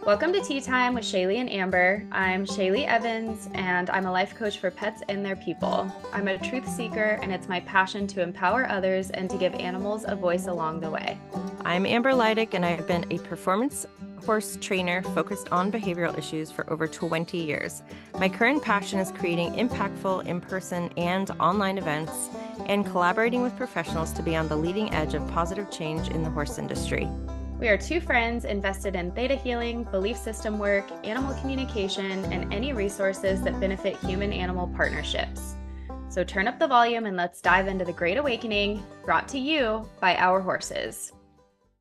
Welcome to Tea Time with Shayleigh and Amber. I'm Shayleigh Evans, and I'm a life coach for pets and their people. I'm a truth seeker, and it's my passion to empower others and to give animals a voice along the way. I'm Amber Leidick, and I've been a performance horse trainer focused on behavioral issues for over 20 years. My current passion is creating impactful in-person and online events and collaborating with professionals to be on the leading edge of positive change in the horse industry. We are two friends invested in theta healing, belief system work, animal communication, and any resources that benefit human-animal partnerships. So turn up the volume and let's dive into the Great Awakening, brought to you by our horses.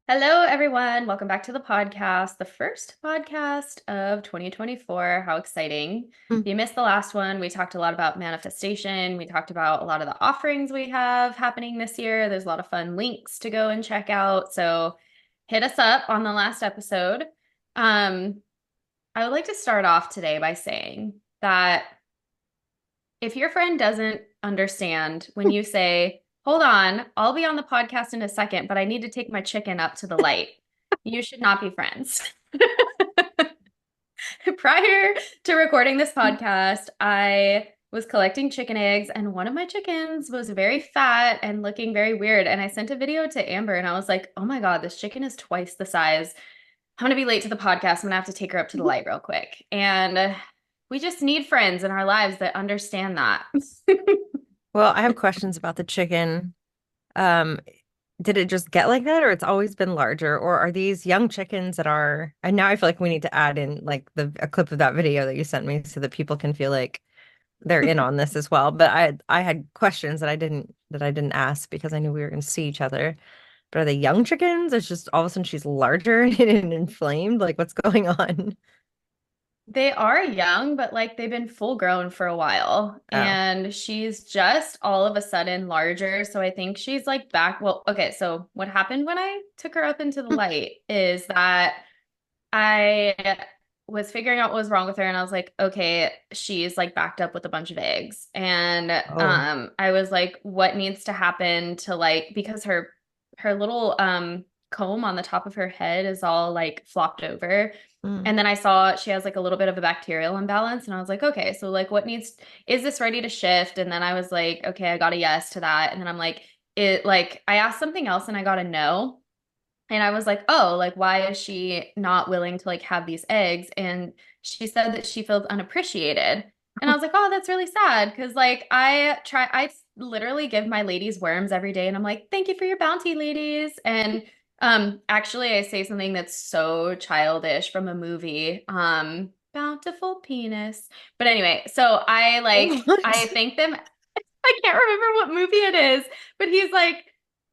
Hello, everyone. Welcome back to the podcast, the first podcast of 2024. How exciting. If you missed the last one, we talked a lot about manifestation. We talked about a lot of the offerings we have happening this year. There's a lot of fun links to go and check out. So hit us up on the last episode. I would like to start off today by saying that if your friend doesn't understand when you say, hold on, I'll be on the podcast in a second, but I need to take my chicken up to the light, you should not be friends. Prior to recording this podcast, I was collecting chicken eggs, and one of my chickens was very fat and looking very weird. And I sent a video to Amber, and I was like, oh my God, this chicken is twice the size. I'm going to be late to the podcast. I'm going to have to take her up to the light real quick. And we just need friends in our lives that understand that. Well, I have questions about the chicken. Did it just get like that, or it's always been larger, or are these young chickens that are, and now I feel like we need to add in like a clip of that video that you sent me so that people can feel like they're in on this as well. But I had questions that I didn't ask because I knew we were going to see each other. But are they young chickens? It's just all of a sudden she's larger and inflamed. Like, what's going on? They are young, but like they've been full grown for a while. Oh. And she's just all of a sudden larger. So I think she's like back. Well, okay. So what happened when I took her up into the light is that I was figuring out what was wrong with her, and I was like, okay, she's like backed up with a bunch of eggs. And Oh. I was like, what needs to happen to like, because her little comb on the top of her head is all like flopped over. Mm. And then I saw she has like a little bit of a bacterial imbalance, and I was like, okay, so like is this ready to shift? And then I was like, okay, I got a yes to that. And then I'm like, I asked something else and I got a no. And I was like, oh, like, why is she not willing to like have these eggs? And she said that she feels unappreciated. And I was like, oh, that's really sad. Cause like I literally give my ladies worms every day. And I'm like, thank you for your bounty, ladies. And actually I say something that's so childish from a movie. Bountiful penis. But anyway, so I What? thank them. I can't remember what movie it is, but he's like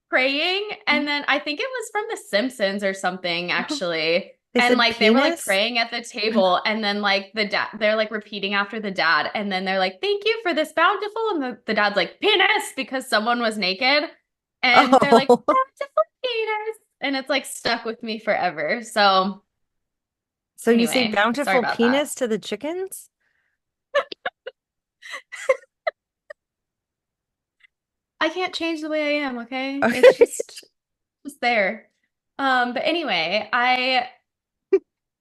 praying, and then I think it was from The Simpsons or something actually. They And said like they were like penis? praying at the table, and then like the dad, they're like repeating after the dad, and then they're like, "Thank you for this bountiful," and the dad's like, "Penis," because someone was naked, and they're like, Oh. "Bountiful penis," and it's like stuck with me forever. So So you say anyway, sorry bountiful about that. penis to the chickens? I can't change the way I am, okay? It's Okay. just there. But anyway, I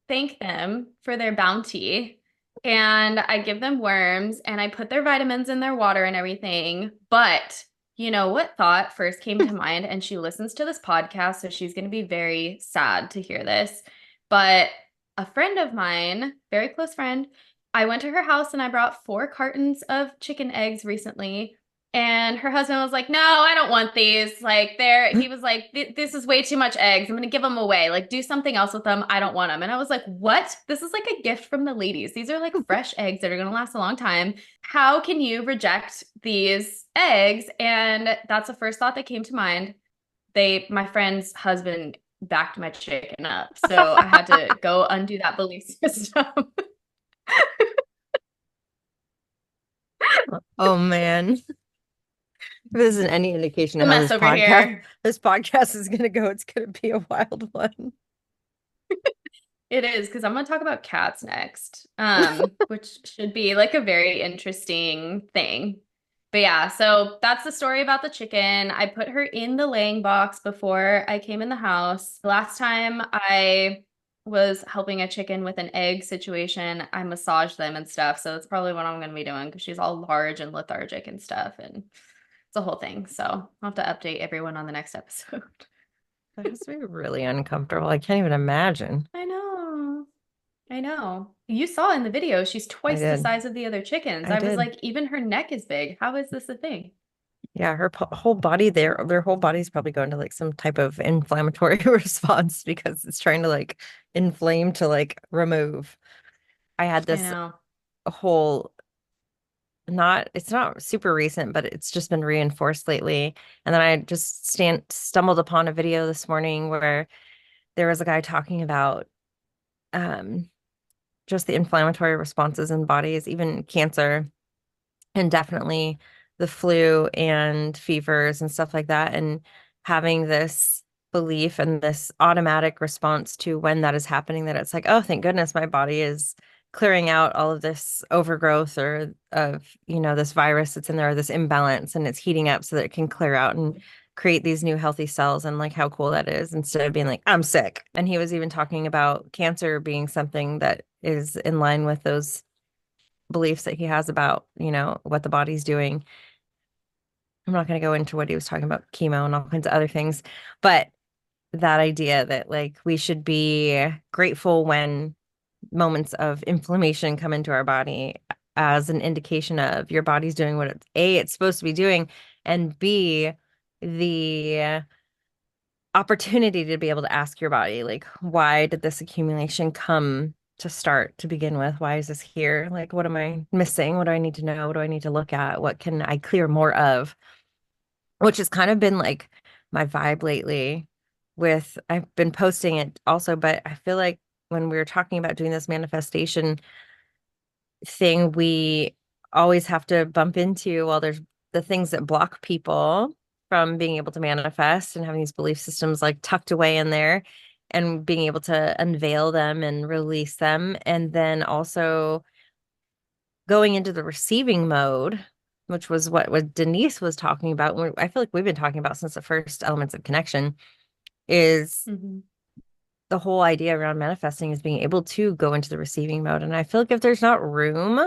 thank them for their bounty, and I give them worms, and I put their vitamins in their water and everything. But you know what thought first came to mind? And she listens to this podcast, so she's going to be very sad to hear this. But a friend of mine, very close friend, I went to her house and I brought 4 cartons of chicken eggs recently. And her husband was like, "No, I don't want these. Like, he was like, this is way too much eggs. I'm going to give them away. Like, do something else with them. I don't want them." And I was like, "What? This is like a gift from the ladies. These are like fresh eggs that are going to last a long time. How can you reject these eggs?" And that's the first thought that came to mind. My friend's husband backed my chicken up. So I had to go undo that belief system. Oh man. If this isn't any indication The of how mess this over podcast here. this podcast is gonna go, it's gonna be a wild one. It is, because I'm going to talk about cats next, which should be like a very interesting thing. But yeah, so that's the story about the chicken. I put her in the laying box before I came in the house. Last time I was helping a chicken with an egg situation. I massaged them and stuff. So that's probably what I'm going to be doing because she's all large and lethargic and stuff. And it's a whole thing. So I'll have to update everyone on the next episode. That has to be really uncomfortable. I can't even imagine. I know. I know. You saw in the video, she's I twice the did. size of the other chickens. I I was did. like, even her neck is big. How is this a thing? Yeah, her whole body, their whole body's probably going to like some type of inflammatory response because it's trying to like inflame to like remove. I had I this know. whole not it's not super recent, but it's just been reinforced lately. And then I just stumbled upon a video this morning where there was a guy talking about um just the inflammatory responses in bodies, even cancer and definitely the flu and fevers and stuff like that. And having this belief and this automatic response to when that is happening, that it's like, oh, thank goodness my body is clearing out all of this overgrowth or of, this virus that's in there, or this imbalance, and it's heating up so that it can clear out and create these new healthy cells, and like how cool that is, instead of being like, I'm sick. And he was even talking about cancer being something that is in line with those beliefs that he has about, what the body's doing. I'm not going to go into what he was talking about, chemo and all kinds of other things, but that idea that like we should be grateful when moments of inflammation come into our body as an indication of your body's doing what it's supposed to be doing, and B, the opportunity to be able to ask your body, like, why did this accumulation come to start to begin with? Why is this here? Like, what am I missing? What do I need to know? What do I need to look at? What can I clear more of? Which has kind of been like my vibe lately with, I've been posting it also, but I feel like when we were talking about doing this manifestation thing, we always have to bump into, well, there's the things that block people from being able to manifest and having these belief systems like tucked away in there and being able to unveil them and release them. And then also going into the receiving mode, which was what Denise was talking about. I feel like we've been talking about since the first elements of connection, is Mhm. the whole idea around manifesting is being able to go into the receiving mode. And I feel like if there's not room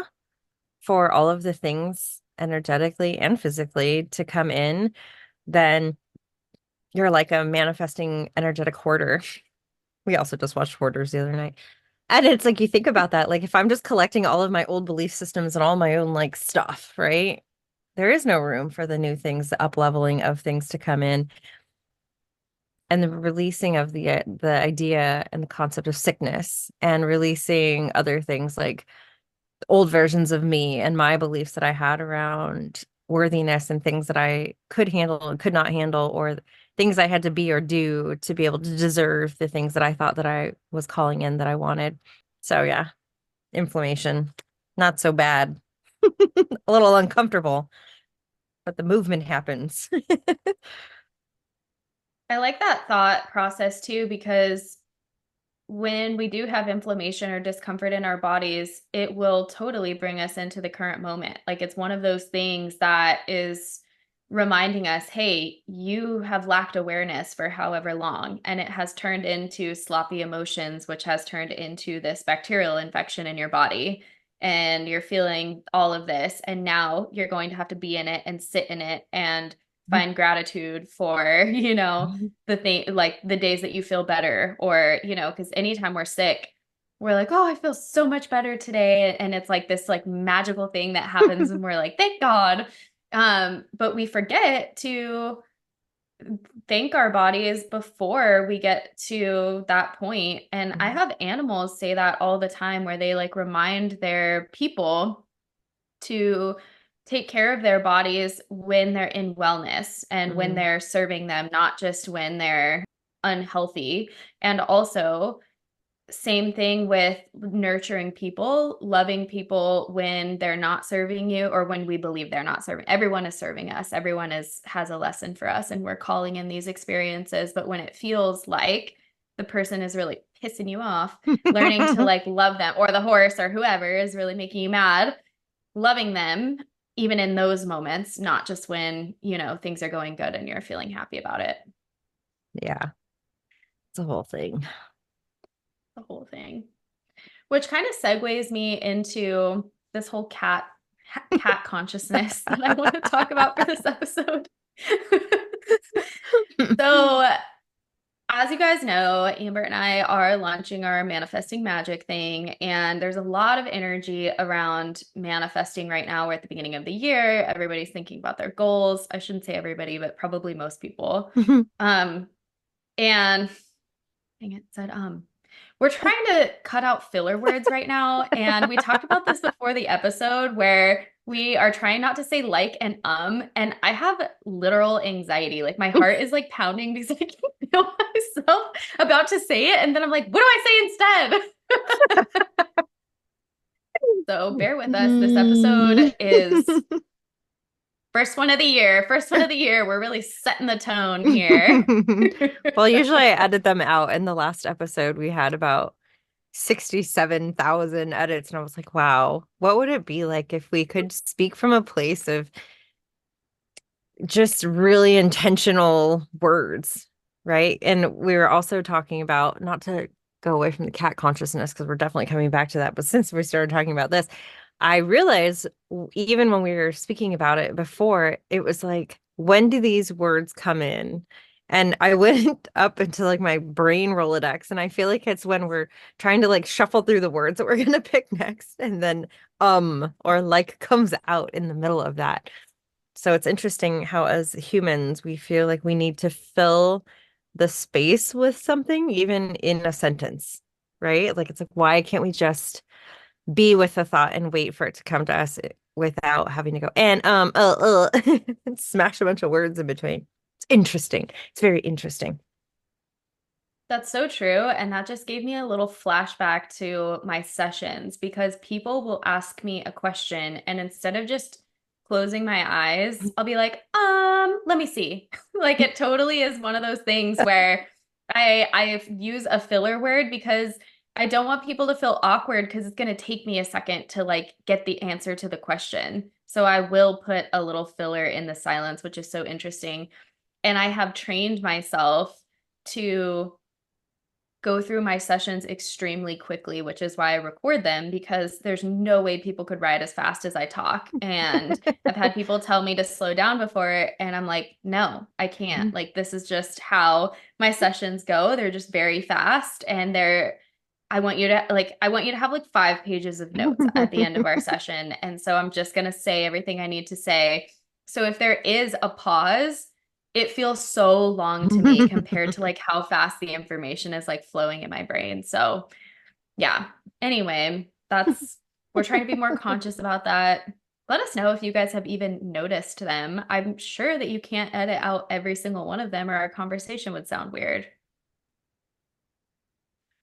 for all of the things energetically and physically to come in, then you're like a manifesting energetic hoarder. We also just watched Hoarders the other night. And it's like you think about that, like if I'm just collecting all of my old belief systems and all my own like stuff, right? There is no room for the new things, the up leveling of things to come in, and the releasing of the idea and the concept of sickness, and releasing other things like old versions of me and my beliefs that I had around worthiness and things that I could handle and could not handle, or things I had to be or do to be able to deserve the things that I thought that I was calling in that I wanted. So yeah, inflammation, not so bad. A little uncomfortable, but the movement happens. I like that thought process too, because when we do have inflammation or discomfort in our bodies, it will totally bring us into the current moment. Like it's one of those things that is reminding us, hey, you have lacked awareness for however long, and it has turned into sloppy emotions, which has turned into this bacterial infection in your body. And you're feeling all of this, and now you're going to have to be in it and sit in it and find gratitude for, the thing, like the days that you feel better, or because anytime we're sick, we're like, oh, I feel so much better today, and it's like this like magical thing that happens and we're like, thank God. But we forget to thank our bodies before we get to that point. And I have animals say that all the time, where they like remind their people to take care of their bodies when they're in wellness and when Mhm. they're serving them, not just when they're unhealthy. And also, same thing with nurturing people, loving people when they're not serving you, or when we believe they're not serving. Everyone is serving us. Everyone has a lesson for us, and we're calling in these experiences. But when it feels like the person is really pissing you off, learning to like love them, or the horse or whoever is really making you mad, loving them even in those moments, not just when, things are going good and you're feeling happy about it. Yeah, it's a whole thing. the whole thing. Which kind of segues me into this whole cat consciousness that I want to talk about for this episode. So, as you guys know, Amber and I are launching our manifesting magic thing, and there's a lot of energy around manifesting right now. We're at the beginning of the year. Everybody's thinking about their goals. I shouldn't say everybody, but probably most people. Um, and dang it, said we're trying to cut out filler words right now, and we talked about this before the episode where we are trying not to say like and I have literal anxiety. Like my heart is like pounding because I can feel myself about to say it, and then I'm like, what do I say instead? So bear with us. This episode is first one of the year. First one of the year. We're really setting the tone here. Well, usually I edit them out. In the last episode, we had about 67,000 edits, and I was like, wow, what would it be like if we could speak from a place of just really intentional words, right? And we were also talking about, not to go away from the cat consciousness, because we're definitely coming back to that, but since we started talking about this, I realized even when we were speaking about it before, it was like, when do these words come in? And I went up into like my brain Rolodex, and I feel like it's when we're trying to like shuffle through the words that we're gonna pick next, and then or like comes out in the middle of that. So it's interesting how, as humans, we feel like we need to fill the space with something, even in a sentence, right? Like, it's like, why can't we just be with the thought and wait for it to come to us without having to go and, and smash a bunch of words in between? It's interesting. It's very interesting. That's so true. And that just gave me a little flashback to my sessions because people will ask me a question, and instead of just closing my eyes, I'll be like, let me see. Like it totally is one of those things where I use a filler word because I don't want people to feel awkward because it's going to take me a second to like get the answer to the question. So I will put a little filler in the silence, which is so interesting. And I have trained myself to go through my sessions extremely quickly, which is why I record them because there's no way people could write as fast as I talk. And I've had people tell me to slow down before, and I'm like, no, I can't. Like, this is just how my sessions go. They're just very fast, and I want you to have like 5 pages of notes at the end of our session. And so I'm just going to say everything I need to say. So if there is a pause, it feels so long to me compared to like how fast the information is like flowing in my brain. So, yeah. Anyway, we're trying to be more conscious about that. Let us know if you guys have even noticed them. I'm sure that you can't edit out every single one of them or our conversation would sound weird.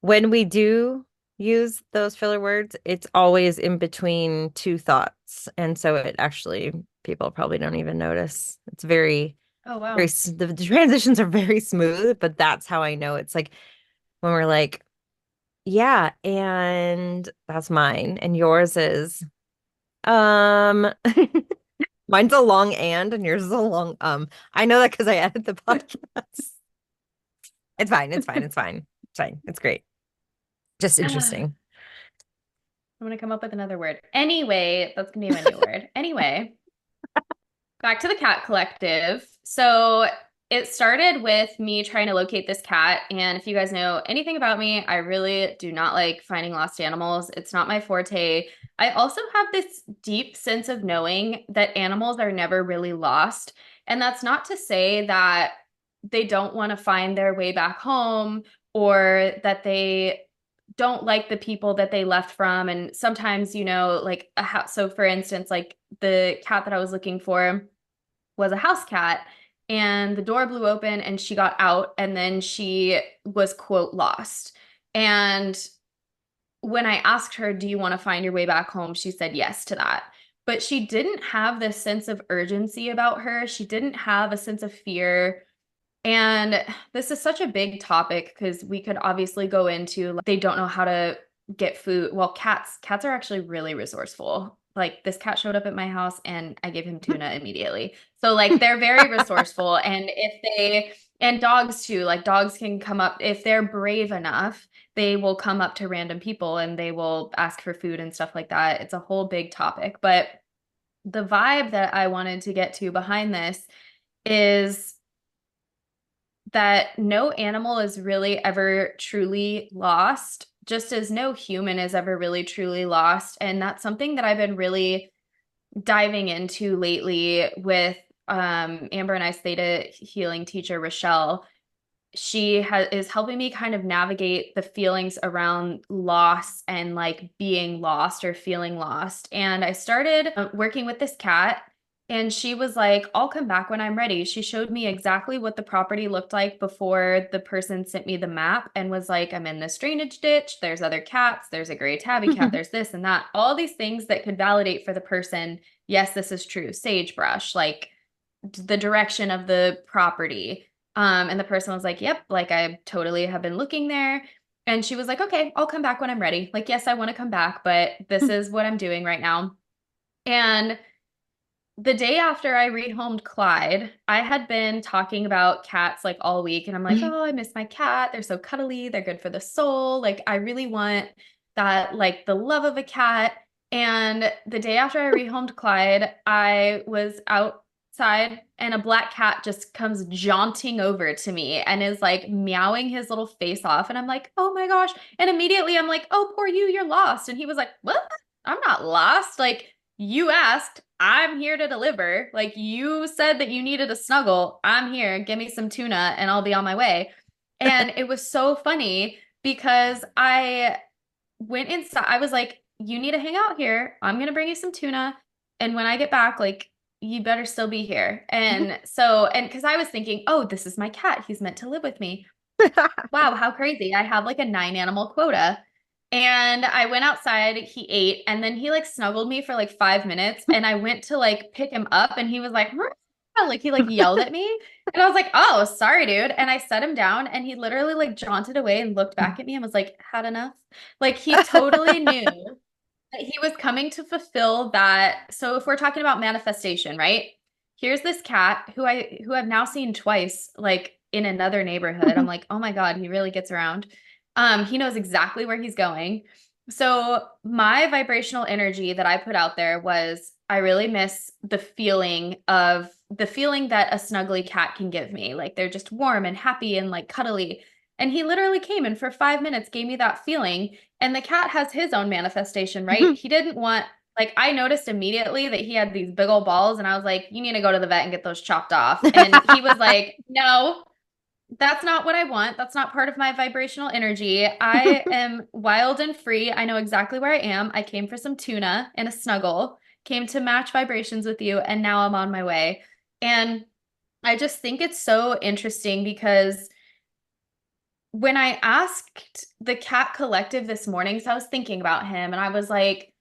When we do use those filler words, it's always in between two thoughts. And so it actually, people probably don't even notice. It's very, Oh, very, wow. the transitions are very smooth, but that's how I know. It's like when we're like, yeah, and that's mine. And yours is, um, mine's a long and yours is a long, I know that because I edit the podcast. It's fine. It's fine. It's fine. It's fine. It's great. Just I'm interesting. going to come up with another word. Anyway, that's going to be my new word. Anyway, back to the cat collective. So it started with me trying to locate this cat. And if you guys know anything about me, I really do not like finding lost animals. It's not my forte. I also have this deep sense of knowing that animals are never really lost. And that's not to say that they don't want to find their way back home or that they don't like the people that they left from. And sometimes, like a house. So for instance, like the cat that I was looking for was a house cat, and the door blew open and she got out, and then she was quote lost. And when I asked her, do you want to find your way back home? She said yes to that. But she didn't have this sense of urgency about her. She didn't have a sense of fear. And this is such a big topic because we could obviously go into like, they don't know how to get food. Well, cats are actually really resourceful. like this cat showed up at my house and I gave him tuna immediately. So like they're very resourceful and if they and dogs too, like dogs can come up if they're brave enough, they will come up to random people and they will ask for food and stuff like that. It's a whole big topic, but the vibe that I wanted to get to behind this is that no animal is really ever truly lost, just as no human is ever really truly lost. And that's something that I've been really diving into lately with Amber and I theta healing teacher Rochelle. Is helping me kind of navigate the feelings around loss and like being lost or feeling lost. And I started working with this cat and she was like, I'll come back when I'm ready. She showed me exactly what the property looked like before the person sent me the map and was like, I'm in this drainage ditch. There's other cats. There's a gray tabby cat. There's this and that. All these things that could validate for the person. Yes, this is true. Sagebrush, like the direction of the property. And the person was like, yep, like I totally have been looking there. And she was like, okay, I'll come back when I'm ready. Like, yes, I want to come back, but this is what I'm doing right now. And the day after I rehomed Clyde, I had been talking about cats like all week. And I'm like, oh, I miss my cat. They're so cuddly. They're good for the soul. Like, I really want that, like the love of a cat. And the day after I rehomed Clyde, I was outside and a black cat just comes jaunting over to me and is like meowing his little face off. And I'm like, oh my gosh. And immediately I'm like, oh, poor you, you're lost. And he was like, what? I'm not lost. Like, you asked, I'm here to deliver. Like you said that you needed a snuggle. I'm here. Give me some tuna and I'll be on my way. And it was so funny because I went inside. I was like, you need to hang out here. I'm going to bring you some tuna. And when I get back, like, you better still be here. And so, and because I was thinking, oh, this is my cat. He's meant to live with me. Wow, how crazy. I have like a 9 animal quota. And I went outside, he ate, and then he like snuggled me for like 5 minutes. And I went to like pick him up, and he was like, like he like yelled at me. And I was like, oh, sorry, dude. And I set him down, and he literally like jaunted away and looked back at me and was like, had enough. Like he totally knew that he was coming to fulfill that. So if we're talking about manifestation, right? Here's this cat who I've now seen twice, like in another neighborhood. I'm like, oh my God, he really gets around. He knows exactly where he's going. So my vibrational energy that I put out there was I really miss the feeling that a snuggly cat can give me. Like they're just warm and happy and like cuddly. And he literally came and for 5 minutes gave me that feeling. And the cat has his own manifestation, right? He didn't want, like, I noticed immediately that he had these big old balls, and I was like, you need to go to the vet and get those chopped off. And he was like, no, that's not what I want. That's not part of my vibrational energy. I am wild and free. I know exactly where I am. I came for some tuna and a snuggle, came to match vibrations with you, and now I'm on my way. And I just think it's so interesting because when I asked the cat collective this morning, so I was thinking about him and I was like,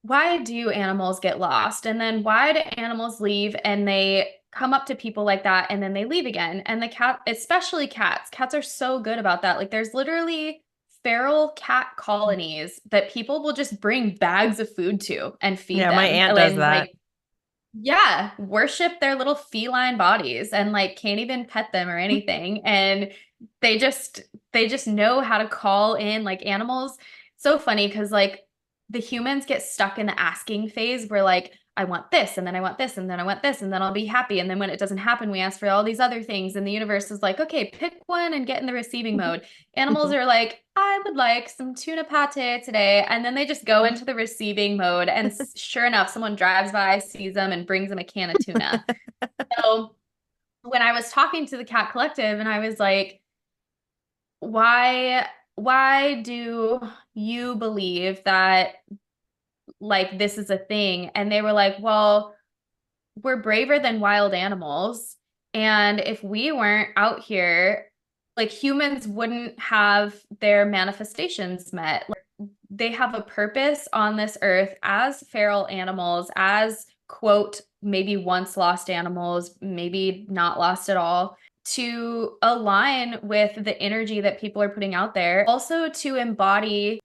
why do animals get lost? And then why do animals leave and they come up to people like that and then they leave again? And the cat, especially cats are so good about that. Like there's literally feral cat colonies that people will just bring bags of food to and feed Yeah, my them. aunt does And that. like, yeah, worship their little feline bodies and like can't even pet them or anything. And they just they just know how to call in like animals. So funny because like the humans get stuck in the asking phase where like I want this and then I want this and then I want this and then I'll be happy. And then when it doesn't happen, we ask for all these other things. And the universe is like, okay, pick one and get in the receiving mode. Animals are like, I would like some tuna pate today. And then they just go into the receiving mode. And sure enough, someone drives by, sees them, and brings them a can of tuna. So when I was talking to the cat collective and I was like, why do you believe that like this is a thing? And they were like, well, we're braver than wild animals. And if we weren't out here, like humans wouldn't have their manifestations met. Like, they have a purpose on this earth as feral animals, as quote, maybe once lost animals, maybe not lost at all, to align with the energy that people are putting out there. Also to embody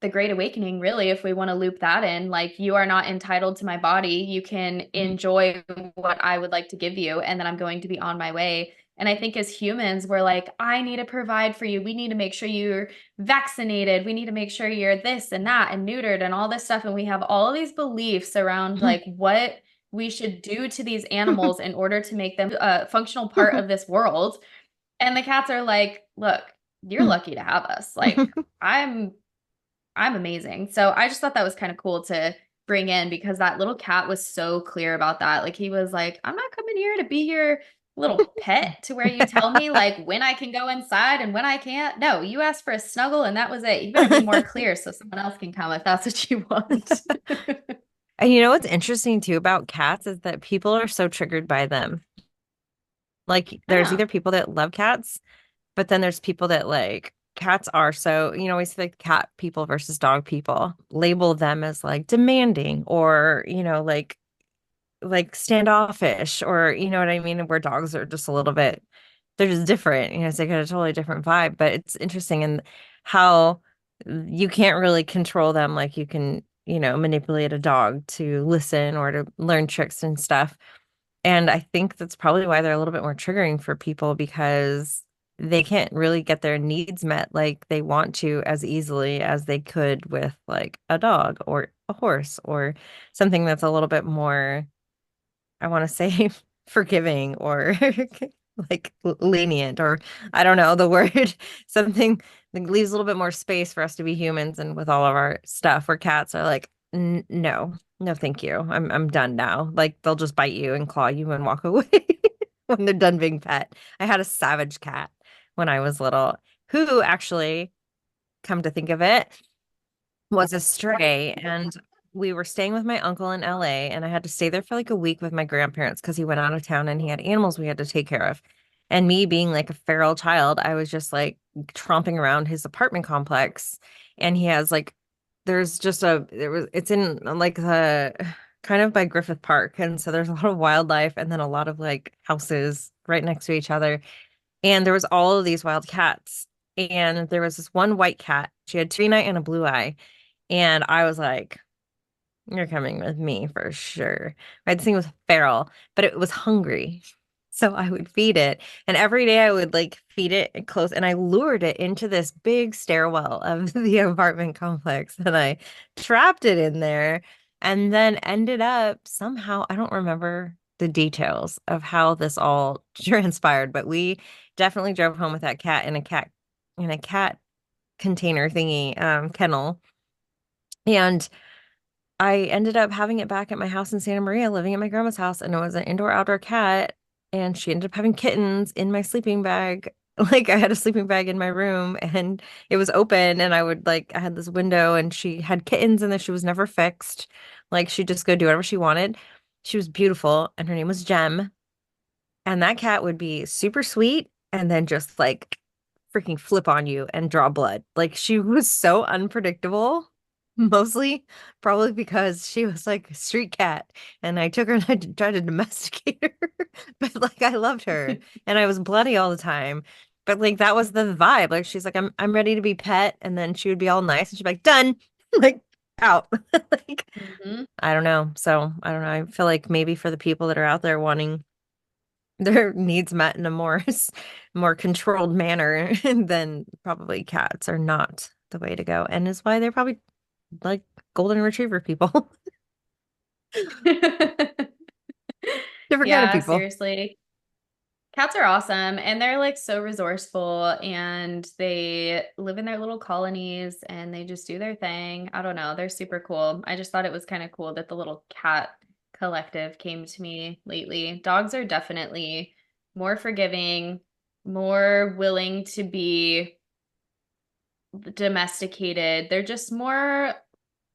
the Great Awakening, really, if we want to loop that in. Like, you are not entitled to my body. You can enjoy what I would like to give you, and then I'm going to be on my way. And I think as humans, we're like, I need to provide for you. We need to make sure you're vaccinated. We need to make sure you're this and that and neutered and all this stuff. And we have all of these beliefs around like what we should do to these animals in order to make them a functional part of this world. And the cats are like, look, you're lucky to have us. Like, I'm I'm amazing. So I just thought that was kind of cool to bring in because that little cat was so clear about that. Like he was like, I'm not coming here to be your little pet to where you tell me like when I can go inside and when I can't. No, you asked for a snuggle and that was it. You better be more clear so someone else can come if that's what you want. And you know what's interesting too about cats is that people are so triggered by them. Like there's Oh, either people that love cats, but then there's people that like cats are so, we say like cat people versus dog people, label them as like demanding or, like standoffish or you know what I mean, where dogs are just a little bit they're just different, it's like a totally different vibe. But it's interesting in how you can't really control them like you can, manipulate a dog to listen or to learn tricks and stuff. And I think that's probably why they're a little bit more triggering for people because they can't really get their needs met like they want to as easily as they could with like a dog or a horse or something that's a little bit more, I want to say, forgiving or like lenient, or I don't know the word, something that leaves a little bit more space for us to be humans. And with all of our stuff, where cats are like, No, no, thank you. I'm done now. Like they'll just bite you and claw you and walk away when they're done being pet. I had a savage cat when I was little who actually, come to think of it, was a stray, and we were staying with my uncle in LA, and I had to stay there for like a week with my grandparents because he went out of town and he had animals we had to take care of. And me being like a feral child, I was just like tromping around his apartment complex, and he has like there's just a there was it's in like the kind of by Griffith Park, and so there's a lot of wildlife and then a lot of like houses right next to each other. And there was all of these wild cats. And there was this one white cat. She had two night and a blue eye. And I was like, you're coming with me for sure. Right? This thing was feral, but it was hungry. So I would feed it. And every day I would like feed it and close, and I lured it into this big stairwell of the apartment complex. And I trapped it in there and then ended up somehow, I don't remember the details of how this all transpired, but we definitely drove home with that cat in a cat container thingy, kennel. And I ended up having it back at my house in Santa Maria, living at my grandma's house, and it was an indoor outdoor cat. And she ended up having kittens in my sleeping bag. Like I had a sleeping bag in my room and it was open, and I had this window and she had kittens, and then she was never fixed. Like she'd just go do whatever she wanted. She was beautiful and her name was Jem. And that cat would be super sweet and then just like freaking flip on you and draw blood. Like she was so unpredictable, mostly probably because she was like a street cat. And I took her and I tried to domesticate her. But like I loved her and I was bloody all the time. But like that was the vibe. Like she's like, I'm ready to be pet. And then she would be all nice and she'd be like, done. Like out. Like mhm. I don't know. So I don't know. I feel like maybe for the people that are out there wanting their needs met in a more more controlled manner, then probably cats are not the way to go, and is why they're probably like golden retriever people. Different kind of Yeah, people. seriously. Cats are awesome and they're like so resourceful and they live in their little colonies and they just do their thing. I don't know. They're super cool. I just thought it was kind of cool that the little cat collective came to me lately. Dogs are definitely more forgiving, more willing to be domesticated. They're just more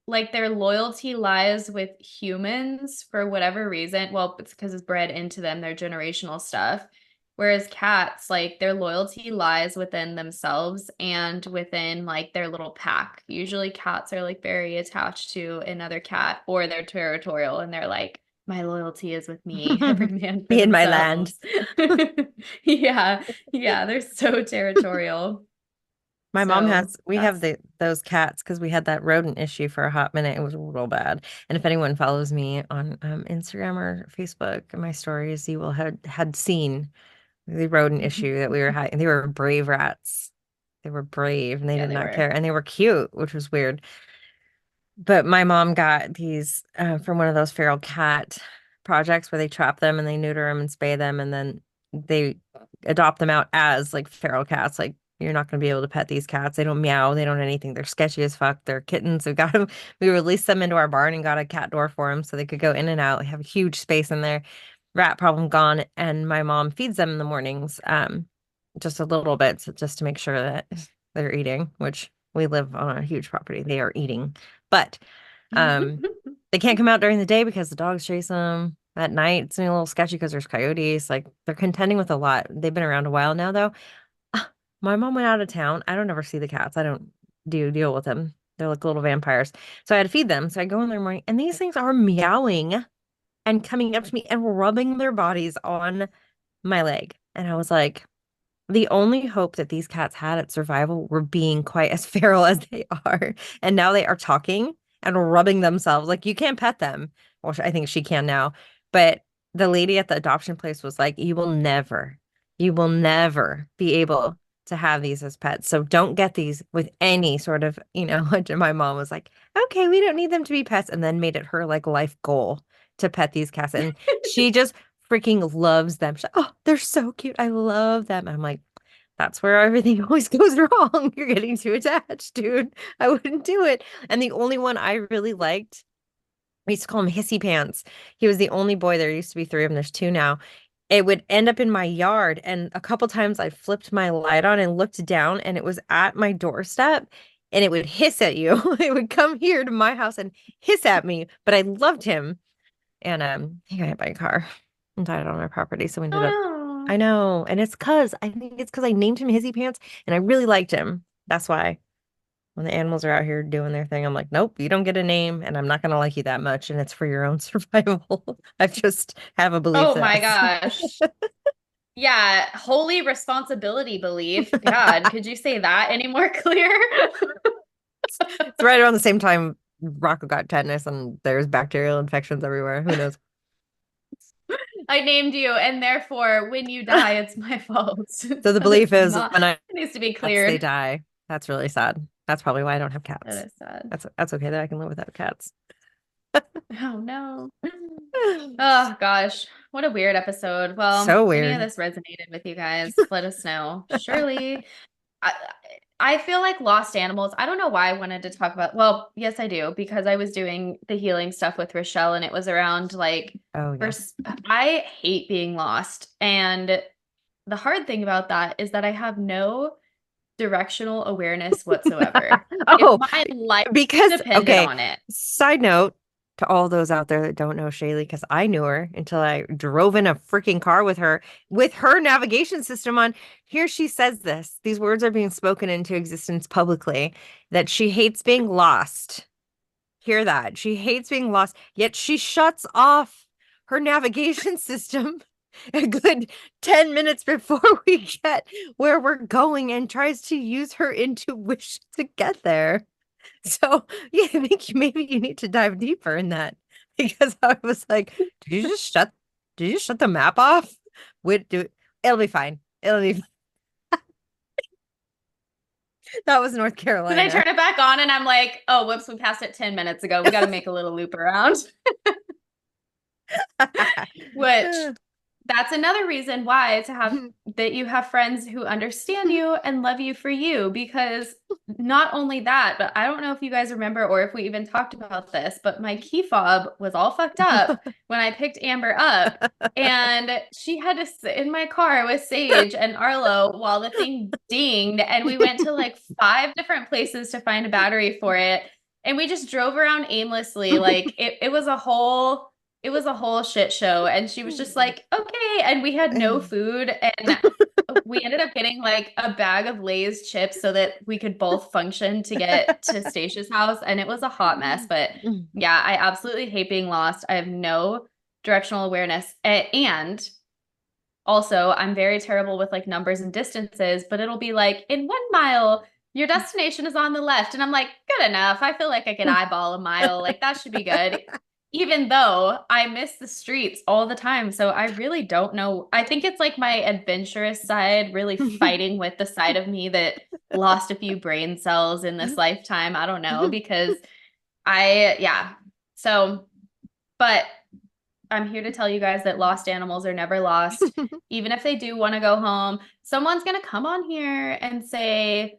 like their loyalty lies with humans for whatever reason. Well, it's because it's bred into them, their generational stuff. Whereas cats, like their loyalty lies within themselves and within like their little pack. Usually cats are like very attached to another cat or they're territorial and they're like, my loyalty is with me, every man for Me and my land. themselves. Yeah, yeah, they're so territorial. My mom So has, we have that's those cats because we had that rodent issue for a hot minute. It was real bad. And if anyone follows me on Instagram or Facebook, my stories, you will have had seen the rodent issue that we were having. They were brave rats. They were brave and they yeah, did they not were. care. And they were cute, which was weird. But my mom got these from one of those feral cat projects where they trap them and they neuter them and spay them and then they adopt them out as like feral cats. Like you're not going to be able to pet these cats. They don't meow. They don't anything. They're sketchy as fuck. They're kittens. We got them. We released them into our barn and got a cat door for them so they could go in and out. We have a huge space in there. Rat problem gone. And my mom feeds them in the mornings, just a little bit, so just to make sure that they're eating, which we live on a huge property. They are eating. But they can't come out during the day because the dogs chase them. At night, it's a little sketchy because there's coyotes. Like they're contending with a lot. They've been around a while now, though. My mom went out of town. I don't ever see the cats. I don't do deal with them. They're like little vampires. So I had to feed them. So I go in there morning, and these things are meowing and coming up to me and rubbing their bodies on my leg. And I was like, the only hope that these cats had at survival were being quite as feral as they are. And now they are talking and rubbing themselves. Like you can't pet them. Well, I think she can now. But the lady at the adoption place was like, you will never be able to have these as pets. So don't get these with any sort of, and my mom was like, okay, we don't need them to be pets. And then made it her like life goal to pet these cats. And she just freaking loves them. She's like, oh, they're so cute. I love them. I'm like, that's where everything always goes wrong. You're getting too attached, dude. I wouldn't do it. And the only one I really liked, we used to call him Hissy Pants. He was the only boy. There used to be three of them. There's two now. It would end up in my yard. And a couple times I flipped my light on and looked down and it was at my doorstep and it would hiss at you. It would come here to my house and hiss at me. But I loved him. And he got hit by a car and died on our property. So we ended up, Oh I know. And I think it's because I named him Hissy Pants and I really liked him. That's why when the animals are out here doing their thing, I'm like, nope, you don't get a name and I'm not going to like you that much. And it's for your own survival. I just have a belief oh that my gosh. Yeah, holy responsibility belief. God, could you say that any more clear? it's right around the same time Rocco got tetanus and there's bacterial infections everywhere. Who knows? I named you, and therefore, when you die, it's my fault. So the That is belief is not, when I it needs to be cats, they cleared. die. That's really sad. That's probably why I don't have cats. That is sad. That's okay that I can live without cats. Oh no. Oh gosh, what a weird episode. Well, So if any of weird. this resonated with you guys, let us know. Surely, I, I feel like lost animals. I don't know why I wanted to talk about. Well, yes, I do because I was doing the healing stuff with Rochelle, and it was around like Oh yeah. first. I hate being lost, and the hard thing about that is that I have no directional awareness whatsoever. If Oh, my life because depended okay, on it. side note to all those out there that don't know Shayleigh, because I knew her until I drove in a freaking car with her navigation system on. Here she says this. These words are being spoken into existence publicly that she hates being lost. Hear that. She hates being lost, yet she shuts off her navigation system a good 10 minutes before we get where we're going and tries to use her intuition to get there. So, yeah, I think maybe you need to dive deeper in that because I was like, did you just shut the map off? It'll be fine. It'll be that was North Then I Carolina. turn it back on and I'm like, oh, whoops, we passed it 10 minutes ago. We got to make a little loop around. Which that's another reason why to have that you have friends who understand you and love you for you because not only that, but I don't know if you guys remember or if we even talked about this, but my key fob was all fucked up when I picked Amber up and she had to sit in my car with Sage and Arlo while the thing dinged and we went to like 5 different places to find a battery for it and we just drove around aimlessly like it was a whole shit show. And she was just like, okay. And we had no food. And we ended up getting like a bag of Lay's chips so that we could both function to get to Stacey's house. And it was a hot mess. But yeah, I absolutely hate being lost. I have no directional awareness. And also, I'm very terrible with like numbers and distances, but it'll be like in 1 mile, your destination is on the left. And I'm like, good enough. I feel like I could eyeball a mile. Like that should be good. Even though I miss the streets all the time. So I really don't know. I think it's like my adventurous side really fighting with the side of me that lost a few brain cells in this lifetime. I don't know because yeah. So, but I'm here to tell you guys that lost animals are never lost. Even if they do want to go home, someone's going to come on here and say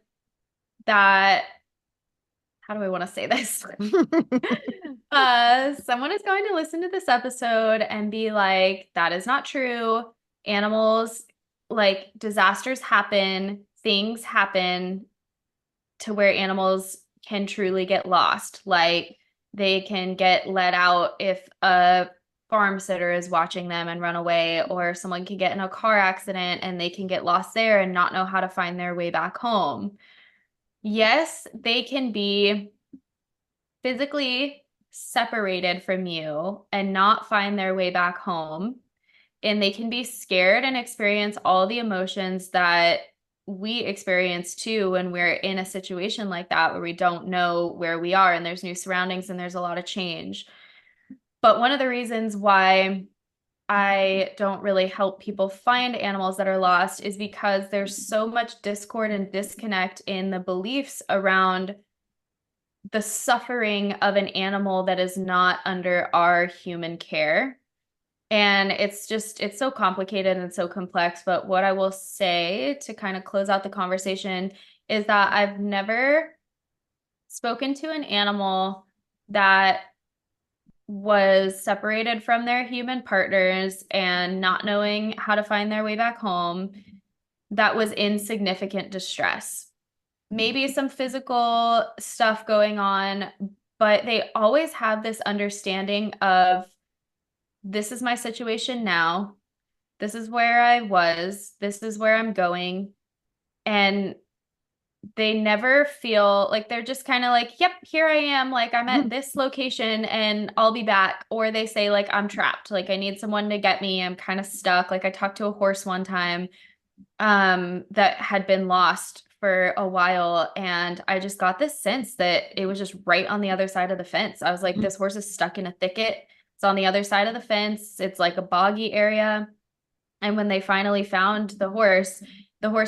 that, how do I want to say this? Someone is going to listen to this episode and be like, that is not true. Animals, like disasters happen, things happen to where animals can truly get lost. Like they can get let out if a farm sitter is watching them and run away, or someone can get in a car accident and they can get lost there and not know how to find their way back home. Yes, they can be physically separated from you and not find their way back home. And they can be scared and experience all the emotions that we experience too when we're in a situation like that where we don't know where we are and there's new surroundings and there's a lot of change. But one of the reasons why I don't really help people find animals that are lost is because there's so much discord and disconnect in the beliefs around the suffering of an animal that is not under our human care. And it's so complicated and so complex. But what I will say to kind of close out the conversation is that I've never spoken to an animal that was separated from their human partners and not knowing how to find their way back home that was in significant distress. Maybe some physical stuff going on, but they always have this understanding of this is my situation now. This is where I was. This is where I'm going. And they never feel like they're just kind of like, yep, here I am. Like I'm at this location and I'll be back. Or they say, like, I'm trapped. Like I need someone to get me. I'm kind of stuck. Like I talked to a horse one time that had been lost for a while. And I just got this sense that it was just right on the other side of the fence. I was like, this horse is stuck in a thicket. It's on the other side of the fence. It's like a boggy area. And when they finally found the horse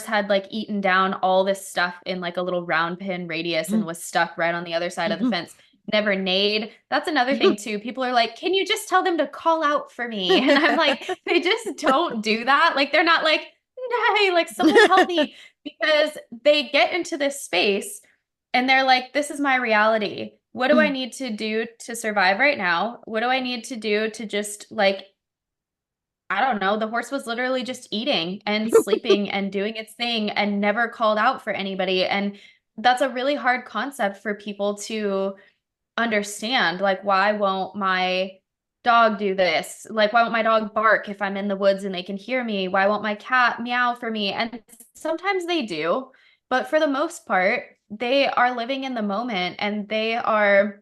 had like eaten down all this stuff in like a little round pin radius and was stuck right on the other side of the fence. Never neighed. That's another thing too. People are like, can you just tell them to call out for me? And I'm like, they just don't do that. Like they're not like, hey, like someone help me, because they get into this space and they're like, this is my reality. What do I need to do to survive right now? What do I need to do to just like, I don't know, the horse was literally just eating and sleeping and doing its thing and never called out for anybody. And that's a really hard concept for people to understand. Like, why won't my dog do this? Like, why won't my dog bark if I'm in the woods and they can hear me? Why won't my cat meow for me? And sometimes they do, but for the most part, they are living in the moment and they are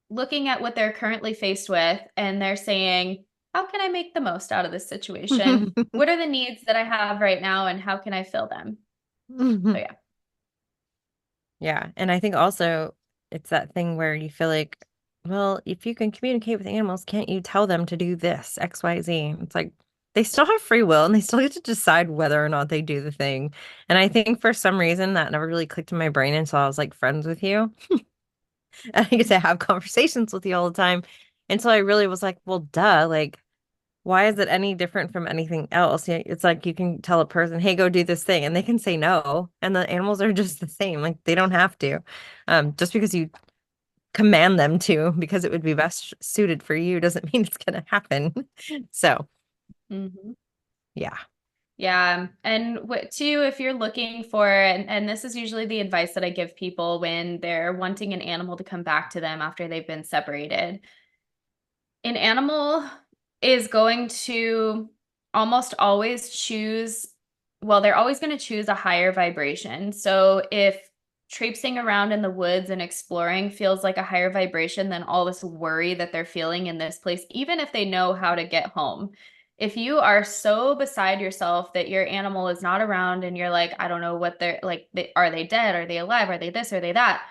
looking at what they're currently faced with and they're saying, how can I make the most out of this situation? What are the needs that I have right now and how can I fill them? So yeah. Yeah. And I think also it's that thing where you feel like, well, if you can communicate with animals, can't you tell them to do this, X, Y, Z? It's like they still have free will and they still get to decide whether or not they do the thing. And I think for some reason that never really clicked in my brain until I was like friends with you. And I get to have conversations with you all the time. And so I really was like, well, duh, like, why is it any different from anything else? Yeah, it's like you can tell a person, hey, go do this thing, and they can say no. And the animals are just the same. Like they don't have to. Just because you command them to, because it would be best suited for you, doesn't mean it's gonna happen. So Mm-hmm. yeah. Yeah. And what too, if you're looking for, and this is usually the advice that I give people when they're wanting an animal to come back to them after they've been separated. An animal is going to almost always choose, well, they're always going to choose a higher vibration. So if traipsing around in the woods and exploring feels like a higher vibration than all this worry that they're feeling in this place, even if they know how to get home, If you are so beside yourself that your animal is not around and you're like, I don't know what they're like, are they dead? Are they alive? Are they this? Are they that?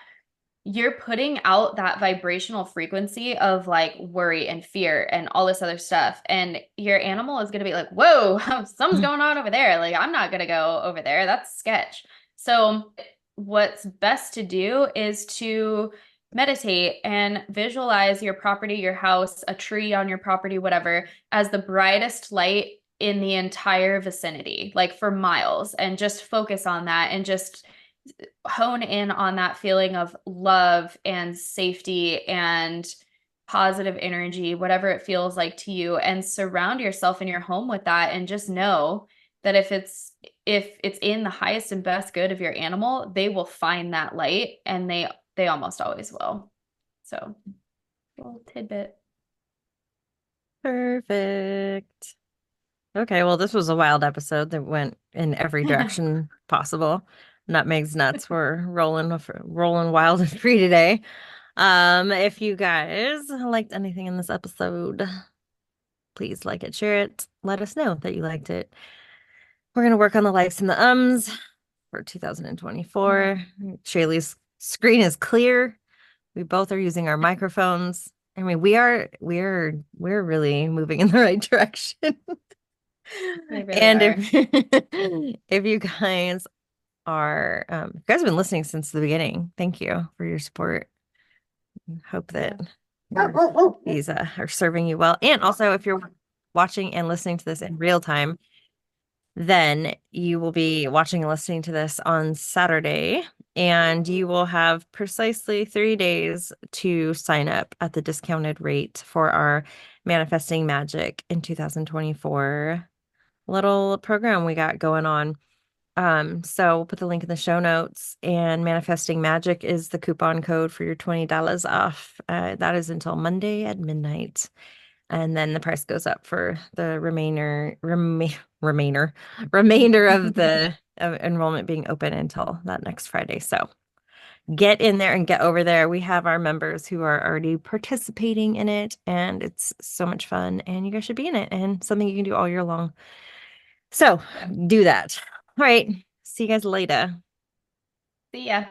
You're putting out that vibrational frequency of like worry and fear and all this other stuff. And your animal is going to be like, whoa, something's going on over there. Like, I'm not going to go over there. That's sketch. So, what's best to do is to meditate and visualize your property, your house, a tree on your property, whatever, as the brightest light in the entire vicinity, like for miles, and just focus on that and just hone in on that feeling of love and safety and positive energy, whatever it feels like to you, and surround yourself in your home with that. And just know that if it's in the highest and best good of your animal, they will find that light, and they almost always will. So, little tidbit. Perfect. Okay, well, this was a wild episode that went in every direction possible. Nutmeg's nuts were rolling wild and free today. If you guys liked anything in this episode, please like it, share it, let us know that you liked it. We're gonna work on the likes and the ums for 2024. Shayleigh's screen is clear. We both are using our microphones. I mean, we're really moving in the right direction. They really And are. if you guys are you guys have been listening since the beginning, thank you for your support. Hope that Yeah. these are serving you well. And also, if you're watching and listening to this in real time, then you will be watching and listening to this on Saturday, and you will have precisely 3 days to sign up at the discounted rate for our Manifesting Magic in 2024 little program we got going on. So we'll put the link in the show notes, and Manifesting Magic is the coupon code for your $20 off. That is until Monday at midnight. And then the price goes up for the remainder of the of enrollment being open until that next Friday. So get in there and get over there. We have our members who are already participating in it, and it's so much fun, and you guys should be in it, and something you can do all year long. So do that. All right. See you guys later. See ya.